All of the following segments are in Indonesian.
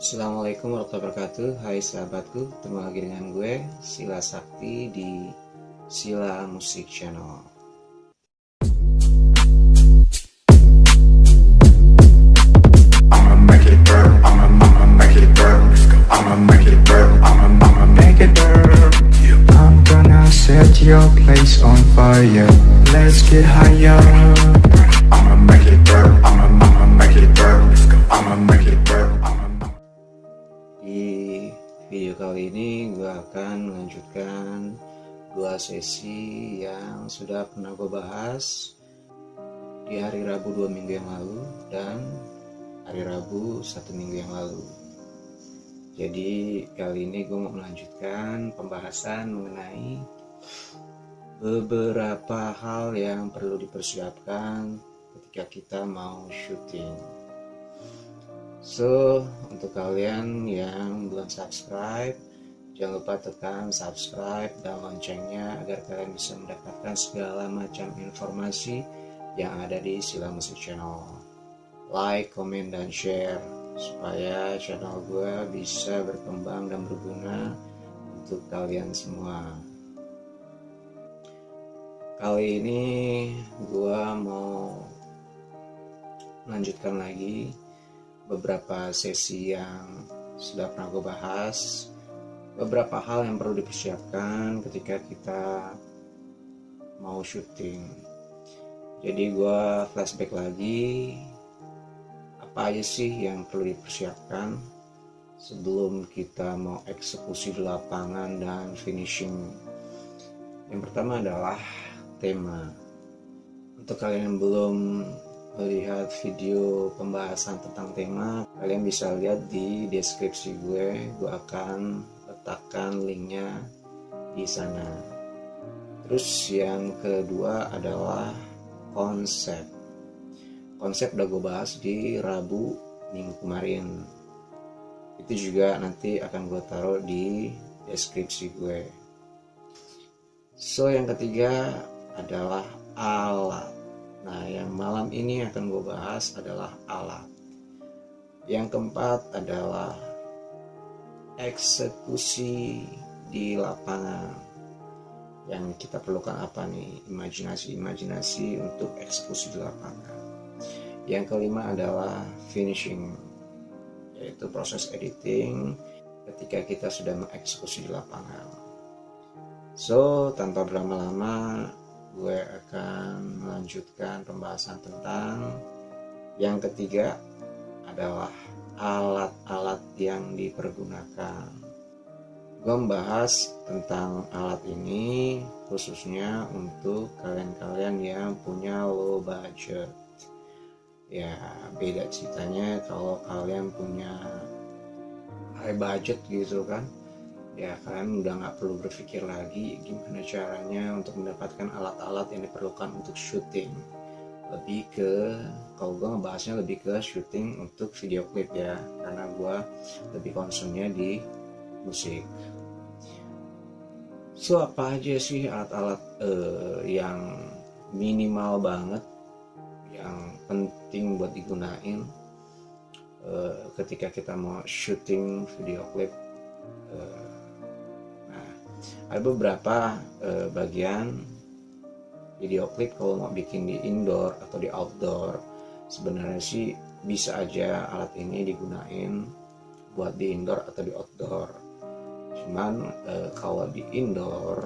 Assalamualaikum warahmatullahi wabarakatuh. Hai sahabatku, ketemu lagi dengan gue Sila Sakti di Sila Musik Channel. I'ma make it burn, I'ma make it burn, I'ma make it burn, I'ma make it burn. I'm gonna set your place on fire. Let's get higher. I'ma make it burn, I'ma make it burn, I'ma make it burn, Di video kali ini gue akan melanjutkan dua sesi yang sudah pernah gue bahas di hari Rabu 2 minggu yang lalu dan hari Rabu 1 minggu yang lalu. Jadi kali ini gue mau melanjutkan pembahasan mengenai beberapa hal yang perlu dipersiapkan ketika kita mau syuting. So, untuk kalian yang belum subscribe, jangan lupa tekan subscribe dan loncengnya agar kalian bisa mendapatkan segala macam informasi yang ada di Sila Musik Channel. Like, comment, dan share supaya channel gue bisa berkembang dan berguna untuk kalian semua. Kali ini gue mau melanjutkan lagi beberapa sesi yang sudah pernah gue bahas, beberapa hal yang perlu dipersiapkan ketika kita mau syuting. Jadi gue flashback lagi, apa aja sih yang perlu dipersiapkan sebelum kita mau eksekusi di lapangan dan finishing. Yang pertama adalah tema. Untuk kalian yang belum melihat video pembahasan tentang tema, kalian bisa lihat di deskripsi gue akan letakkan linknya di sana. Terus yang kedua adalah konsep. Konsep udah gue bahas di Rabu minggu kemarin. Itu juga nanti akan gue taruh di deskripsi gue. So yang ketiga adalah alat. Nah, yang malam ini akan gue bahas adalah alat. Yang keempat adalah eksekusi di lapangan. Yang kita perlukan apa nih? Imajinasi untuk eksekusi di lapangan. Yang kelima adalah finishing, yaitu proses editing ketika kita sudah mengeksekusi di lapangan. So, tanpa berlama-lama, gue akan melanjutkan pembahasan tentang yang ketiga adalah alat-alat yang dipergunakan. Gue membahas tentang alat ini khususnya untuk kalian-kalian yang punya low budget. Ya beda ceritanya kalau kalian punya high budget gitu kan. Ya kalian udah nggak perlu berpikir lagi gimana caranya untuk mendapatkan alat-alat yang diperlukan untuk syuting. Lebih ke, kalau gue ngebahasnya lebih ke syuting untuk video klip ya, karena gue lebih concernnya di musik. So apa aja sih alat-alat yang minimal banget, yang penting buat digunain ketika kita mau syuting video klip. Ada beberapa bagian video klip kalau mau bikin di indoor atau di outdoor. Sebenarnya sih bisa aja alat ini digunain buat di indoor atau di outdoor. Cuman kalau di indoor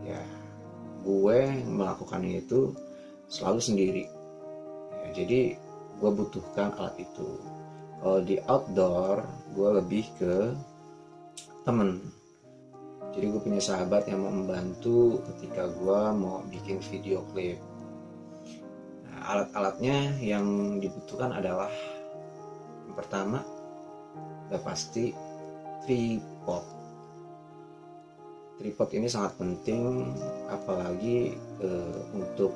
ya gue melakukannya itu selalu sendiri ya, jadi gue butuhkan alat itu. Kalau di outdoor gue lebih ke temen. Jadi gue punya sahabat yang mau membantu ketika gue mau bikin video klip. Nah, alat-alatnya yang dibutuhkan adalah yang pertama udah pasti tripod. Tripod ini sangat penting apalagi untuk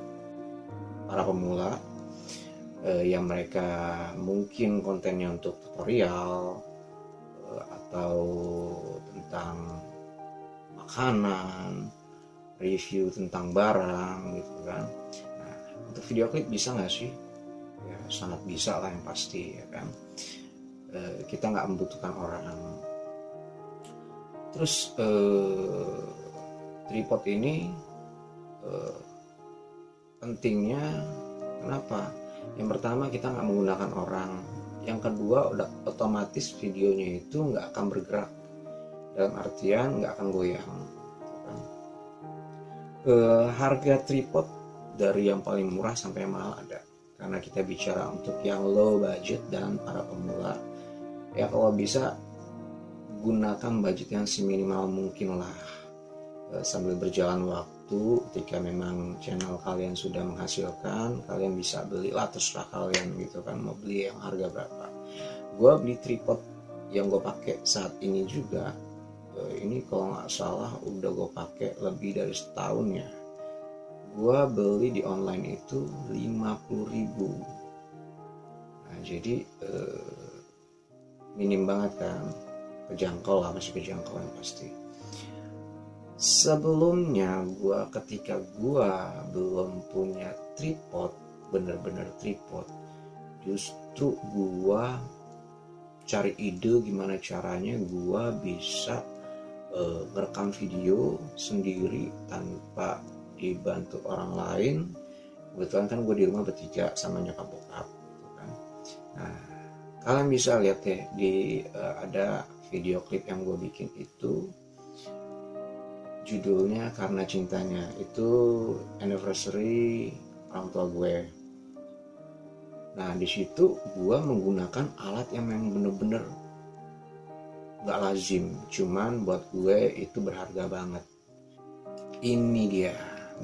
para pemula yang mereka mungkin kontennya untuk tutorial atau tentang makanan, review tentang barang gitu kan. Nah, untuk video klip bisa nggak sih? Ya sangat bisa lah yang pasti ya kan. kita nggak membutuhkan orang. Terus tripod ini pentingnya kenapa? Yang pertama, kita nggak menggunakan orang. Yang kedua, udah otomatis videonya itu nggak akan bergerak, dalam artian nggak akan goyang. Harga tripod dari yang paling murah sampai yang mahal ada, karena kita bicara untuk yang low budget dan para pemula. Ya kalau bisa gunakan budget yang seminimal mungkin lah, sambil berjalan waktu. Ketika memang channel kalian sudah menghasilkan, kalian bisa belilah, terserah kalian gitu kan, mau beli yang harga berapa. Gue beli tripod yang gue pakai saat ini juga, ini kalau nggak salah udah gue pakai lebih dari setahun ya. Gue beli di online itu 50.000. Nah jadi minim banget kan, kejangkau lah, masih kejangkau yang pasti. Sebelumnya ketika gue belum punya tripod, bener-bener tripod, justru gue cari ide gimana caranya gue bisa merekam video sendiri tanpa dibantu orang lain. Kebetulan kan gue di rumah bertiga sama nyokap bokap gitu kan. Nah, kalian bisa lihat ya di ada video klip yang gue bikin itu, judulnya Karena Cintanya. Itu anniversary orang tua gue. Nah di situ gue menggunakan alat yang memang bener-bener gak lazim, cuman buat gue itu berharga banget. Ini dia,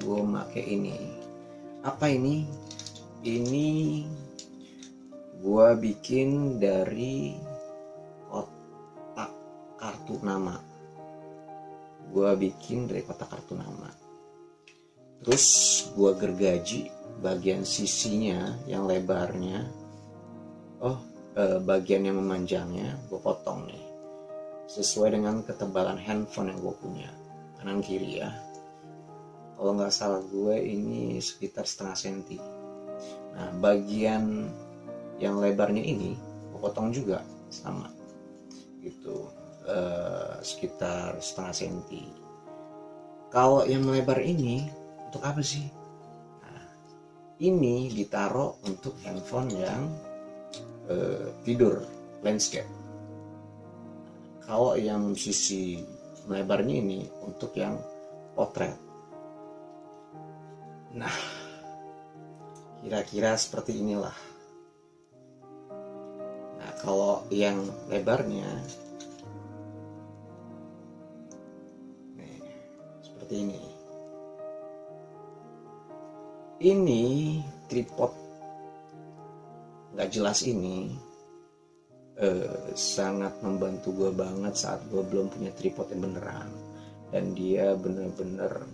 gue make ini. Apa ini? Ini gue bikin dari kotak kartu nama. Terus gue gergaji bagian sisinya yang lebarnya, bagian yang memanjangnya gue potong nih sesuai dengan ketebalan handphone yang gue punya, kanan kiri ya. Kalau nggak salah gue ini sekitar 0,5 senti. Nah bagian yang lebarnya ini gue potong juga sama gitu, sekitar 0,5 senti. Kalau yang melebar ini untuk apa sih? Nah, ini ditaruh untuk handphone yang tidur, landscape. Kalau yang sisi melebarnya ini untuk yang potret. Nah, kira-kira seperti inilah. Nah, kalau yang lebarnya nih, seperti ini. Ini tripod nggak jelas ini sangat membantu gue banget saat gue belum punya tripod yang beneran, dan dia bener-bener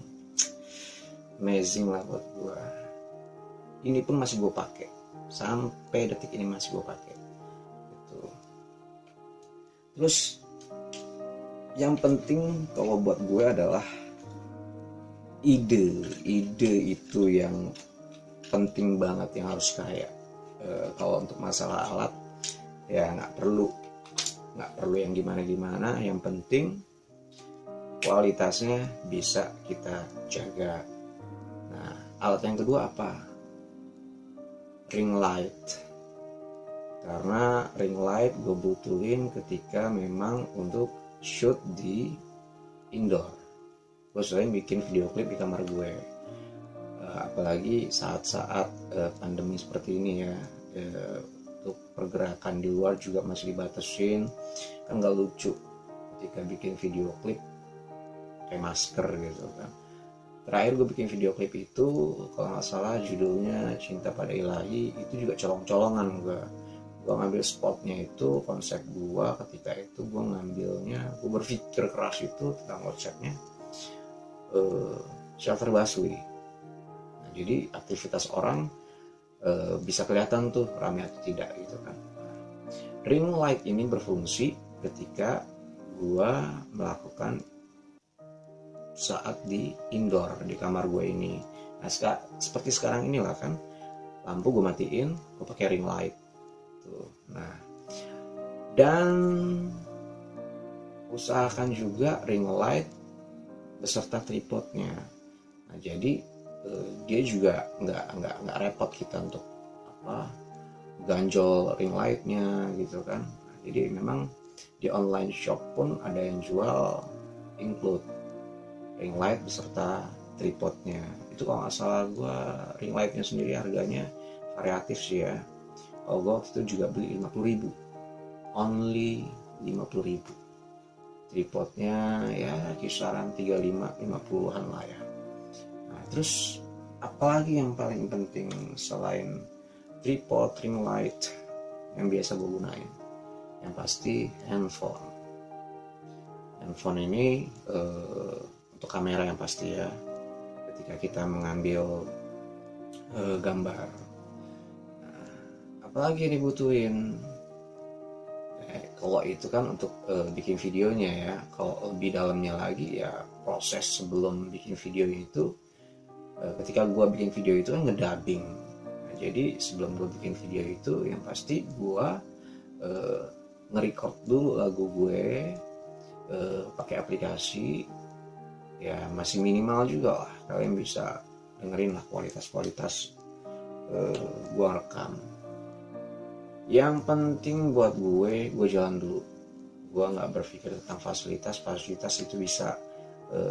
amazing lah buat gue. Ini pun masih gue pakai sampai detik ini, masih gue pakai gitu. Terus yang penting kalau buat gue adalah ide itu yang penting banget, yang harus kaya. Kalau untuk masalah alat ya nggak perlu yang gimana, yang penting kualitasnya bisa kita jaga. Nah, alat yang kedua apa? Ring light. Karena ring light gue butuhin ketika memang untuk shoot di indoor. Gue sering bikin video klip di kamar gue, apalagi saat-saat pandemi seperti ini ya. Untuk pergerakan di luar juga masih dibatasin, kan gak lucu ketika bikin video klip kayak masker gitu kan. Terakhir gue bikin video klip itu kalau nggak salah judulnya Cinta Pada Ilahi, itu juga colong-colongan. Gue ngambil spotnya itu, konsep gue ketika itu gue ngambilnya, gue berpikir keras itu tentang konsepnya shelter busway. Nah, jadi aktivitas orang bisa kelihatan tuh ramai atau tidak gitu kan. Ring light ini berfungsi ketika gua melakukan saat di indoor di kamar gue ini. Nah, seperti sekarang inilah kan, lampu gue matiin, gue pakai ring light tuh. Nah, Dan usahakan juga ring light beserta tripodnya. Nah, jadi dia juga nggak repot kita untuk ganjol ring lightnya gitu kan. Nah, jadi memang di online shop pun ada yang jual include ring light beserta tripodnya. Itu kalau nggak salah gue ring lightnya sendiri harganya variatif sih ya. Kalau gue waktu itu juga beli 50.000, only 50.000. Tripodnya ya kisaran 35-50an lah ya. Nah, terus apalagi yang paling penting selain tripod, ring light yang biasa gue gunain? Yang pasti handphone. Handphone ini untuk kamera yang pasti ya, ketika kita mengambil gambar. Nah, apalagi yang dibutuhin? Kalau itu kan untuk bikin videonya ya. Kalau lebih dalamnya lagi ya proses sebelum bikin video itu, ketika gue bikin video itu kan ngedubbing. Nah, jadi sebelum gue bikin video itu yang pasti gue nge-record dulu lagu gue pakai aplikasi ya, masih minimal juga lah, kalian bisa dengerin lah kualitas gue rekam. Yang penting buat gue jalan dulu. Gue nggak berpikir tentang fasilitas itu bisa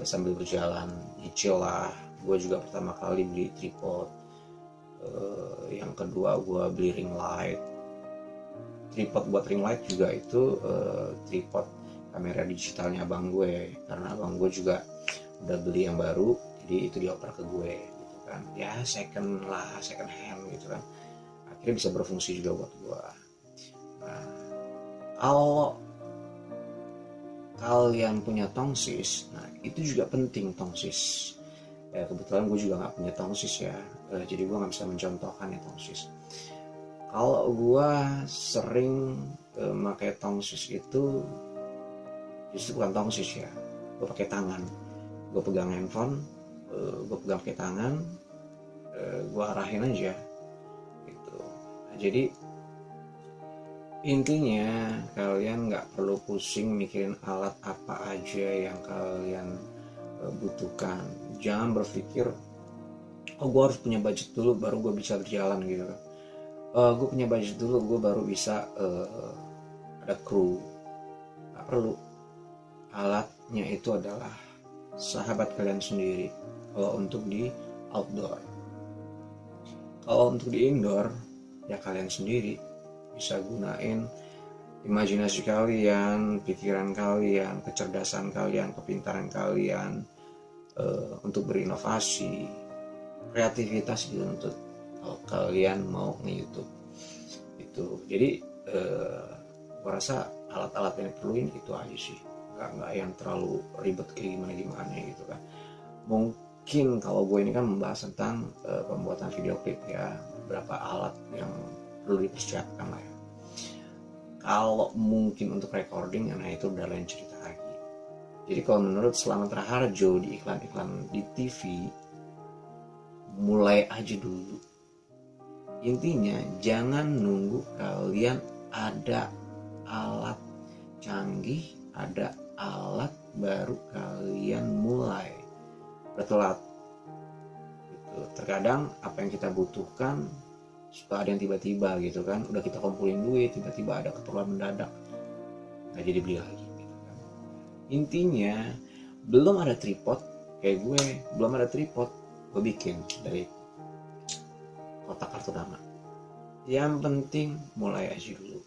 sambil berjalan, nyicil lah. Gue juga pertama kali beli tripod, yang kedua gue beli ring light. Tripod buat ring light juga itu tripod kamera digitalnya abang gue, karena abang gue juga udah beli yang baru, jadi itu dioper ke gue gitu kan. Ya second hand gitu kan, akhirnya bisa berfungsi juga buat gue. Nah, kalau kalian punya tongsis, nah itu juga penting tongsis. Ya kebetulan gue juga nggak punya tongsis ya, jadi gue nggak bisa mencontohkan ya tongsis. Kalau gue sering pakai tongsis itu justru bukan tongsis ya, gue pakai tangan. Gue pegang handphone, gue pegang pakai tangan, gue arahin aja gitu. Nah, jadi intinya kalian nggak perlu pusing mikirin alat apa aja yang kalian butuhkan. Jangan berpikir, oh gue harus punya budget dulu baru gue bisa berjalan gitu. Gue punya budget dulu gue baru bisa ada kru. Nggak perlu. Alatnya itu adalah sahabat kalian sendiri kalau untuk di outdoor. Kalau untuk di indoor ya kalian sendiri bisa gunain imajinasi kalian, pikiran kalian, kecerdasan kalian, kepintaran kalian untuk berinovasi, kreativitas gitu untuk kalau kalian mau nge-YouTube itu. Jadi gua rasa alat-alat yang perluin itu aja sih, nggak yang terlalu ribet kayak gimana gitu kan. Mungkin kalau gue ini kan membahas tentang pembuatan video klip ya, beberapa alat yang perlu dipersiapkan lah ya. Kalau mungkin untuk recording, nah itu udah lain cerita lagi. Jadi kalau menurut Slamet Raharjo di iklan-iklan di TV, mulai aja dulu. Intinya jangan nunggu kalian ada alat canggih, ada alat baru kalian mulai. Bertelat. Gitu. Terkadang apa yang kita butuhkan suka ada yang tiba-tiba gitu kan, udah kita kumpulin duit, tiba-tiba ada keperluan mendadak, nggak jadi beli lagi gitu kan. Intinya belum ada tripod, kayak gue belum ada tripod, gue bikin dari kotak kartu nama. Yang penting mulai aja dulu,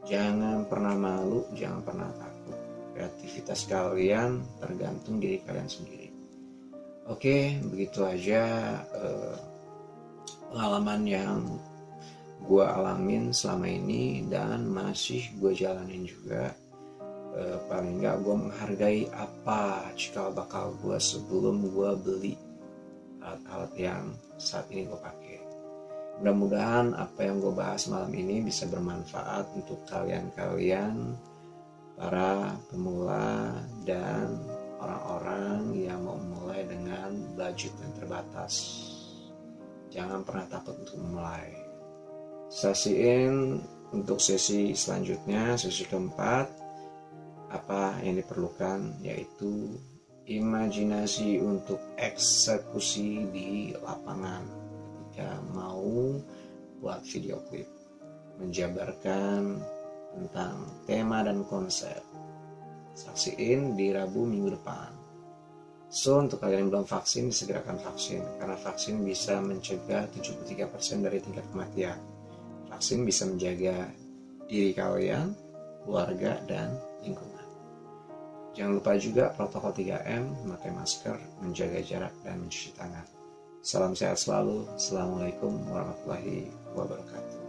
jangan pernah malu, jangan pernah takut. Kreativitas kalian tergantung diri kalian sendiri. Oke, begitu aja pengalaman yang gue alamin selama ini dan masih gue jalanin juga. Paling nggak gue menghargai apa cikal bakal gue sebelum gue beli alat-alat yang saat ini gue pakai. Mudah-mudahan apa yang gue bahas malam ini bisa bermanfaat untuk kalian-kalian para pemula dan orang-orang yang mau mulai dengan budget yang terbatas. Jangan pernah takut untuk memulai. Saksiin Untuk sesi selanjutnya, sesi keempat, apa yang diperlukan yaitu imajinasi untuk eksekusi di lapangan ketika mau buat video klip, menjabarkan tentang tema dan konsep. Saksiin di Rabu minggu depan. So, untuk kalian yang belum vaksin, disegerakan vaksin, karena vaksin bisa mencegah 73% dari tingkat kematian. Vaksin bisa menjaga diri kalian, keluarga, dan lingkungan. Jangan lupa juga protokol 3M, memakai masker, menjaga jarak, dan mencuci tangan. Salam sehat selalu. Assalamualaikum warahmatullahi wabarakatuh.